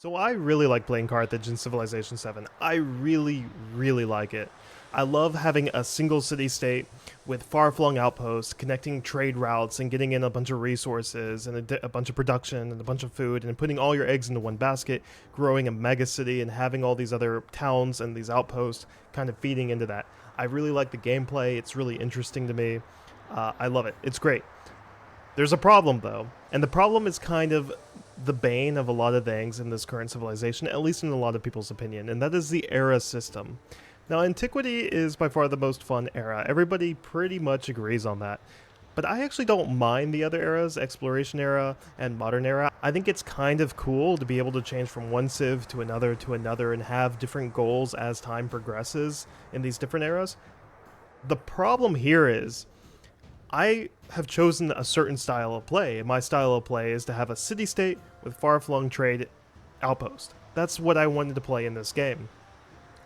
So I really like playing Carthage in Civilization 7. I really, really like it. I love having a single city-state with far-flung outposts, connecting trade routes and getting in a bunch of resources and a bunch of production and a bunch of food and putting all your eggs into one basket, growing a mega city and having all these other towns and these outposts kind of feeding into that. I really like the gameplay. It's really interesting to me. I love it. It's great. There's a problem, though, and the problem is kind of the bane of a lot of things in this current civilization, at least in a lot of people's opinion, and that is the era system. Now, Antiquity is by far the most fun era. Everybody pretty much agrees on that. But I actually don't mind the other eras, Exploration era and Modern era. I think it's kind of cool to be able to change from one civ to another and have different goals as time progresses in these different eras. The problem here is I have chosen a certain style of play, and my style of play is to have a city-state with far-flung trade outpost. That's what I wanted to play in this game.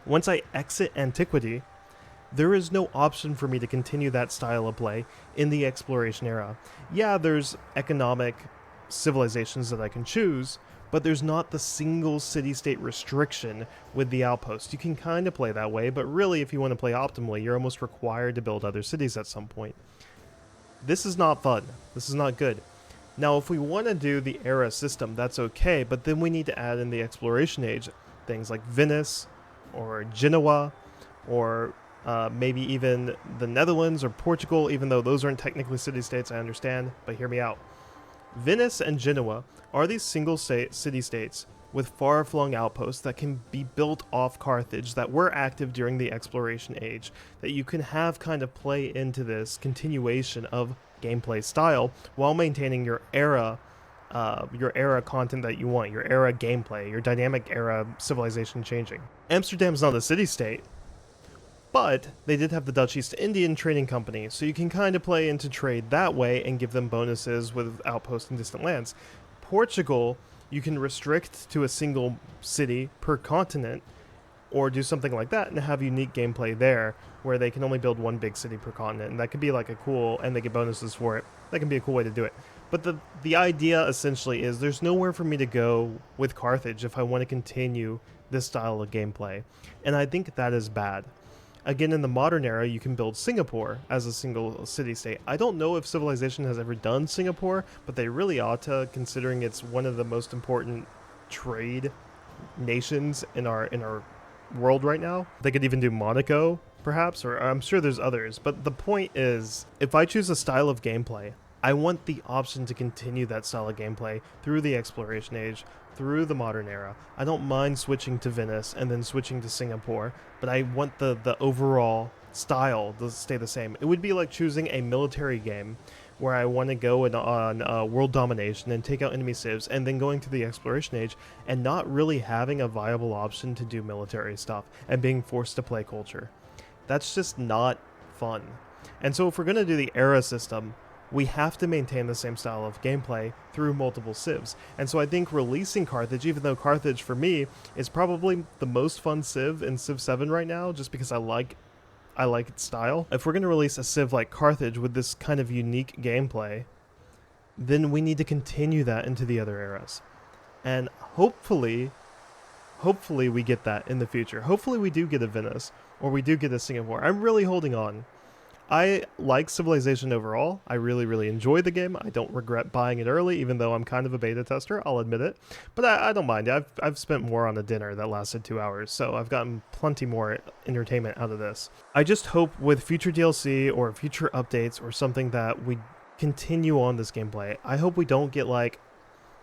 Once I exit Antiquity, there is no option for me to continue that style of play in the Exploration era. Yeah, there's economic civilizations that I can choose, but there's not the single city-state restriction with the outpost. You can kind of play that way, but really if you want to play optimally, you're almost required to build other cities at some point. This is not fun. This is not good. Now, if we want to do the era system, that's okay, but then we need to add in the exploration age. Things like Venice, or Genoa, or maybe even the Netherlands or Portugal, even though those aren't technically city-states, I understand, but hear me out. Venice and Genoa are these single city-states with far-flung outposts that can be built off Carthage that were active during the exploration age, that you can have kind of play into this continuation of gameplay style while maintaining your era content that you want, your era gameplay, your dynamic era civilization changing. Amsterdam's not a city-state, but they did have the Dutch East Indian Trading Company, so you can kind of play into trade that way and give them bonuses with outposts in distant lands. Portugal, you can restrict to a single city per continent, or do something like that and have unique gameplay there, where they can only build one big city per continent, and that could be like a cool, and they get bonuses for it. That can be a cool way to do it. But the idea essentially is there's nowhere for me to go with Carthage if I want to continue this style of gameplay, and I think that is bad. Again, in the modern era, you can build Singapore as a single city-state. I don't know if Civilization has ever done Singapore, but they really ought to, considering it's one of the most important trade nations in our world right now. They could even do Monaco, perhaps, or I'm sure there's others. But the point is, if I choose a style of gameplay, I want the option to continue that style of gameplay through the exploration age, through the modern era. I don't mind switching to Venice and then switching to Singapore, but I want the overall style to stay the same. It would be like choosing a military game where I want to go on world domination and take out enemy civs, and then going to the exploration age and not really having a viable option to do military stuff and being forced to play culture. That's just not fun. And so if we're going to do the era system, we have to maintain the same style of gameplay through multiple civs. And so I think releasing Carthage, even though Carthage for me is probably the most fun civ in Civ 7 right now, just because I like its style. If we're going to release a civ like Carthage with this kind of unique gameplay, then we need to continue that into the other eras. And hopefully we get that in the future. Hopefully we do get a Venice, or we do get a Singapore. I'm really holding on. I like Civilization overall. I really, really enjoy the game. I don't regret buying it early, even though I'm kind of a beta tester, I'll admit it. But I don't mind. I've spent more on a dinner that lasted 2 hours, so I've gotten plenty more entertainment out of this. I just hope with future DLC or future updates or something that we continue on this gameplay. I hope we don't get like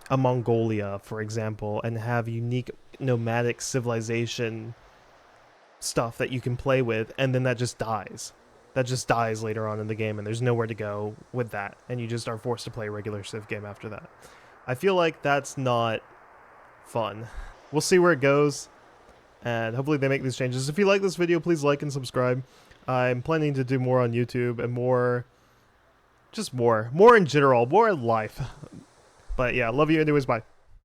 a Mongolia, for example, and have unique nomadic civilization stuff that you can play with, and then that just dies. That just dies later on in the game, and there's nowhere to go with that, and you just are forced to play a regular Civ game after that. I feel like that's not fun. We'll see where it goes, and hopefully they make these changes. If you like this video, please like and subscribe. I'm planning to do more on YouTube and more in general, more in life. But yeah, love you anyways, bye.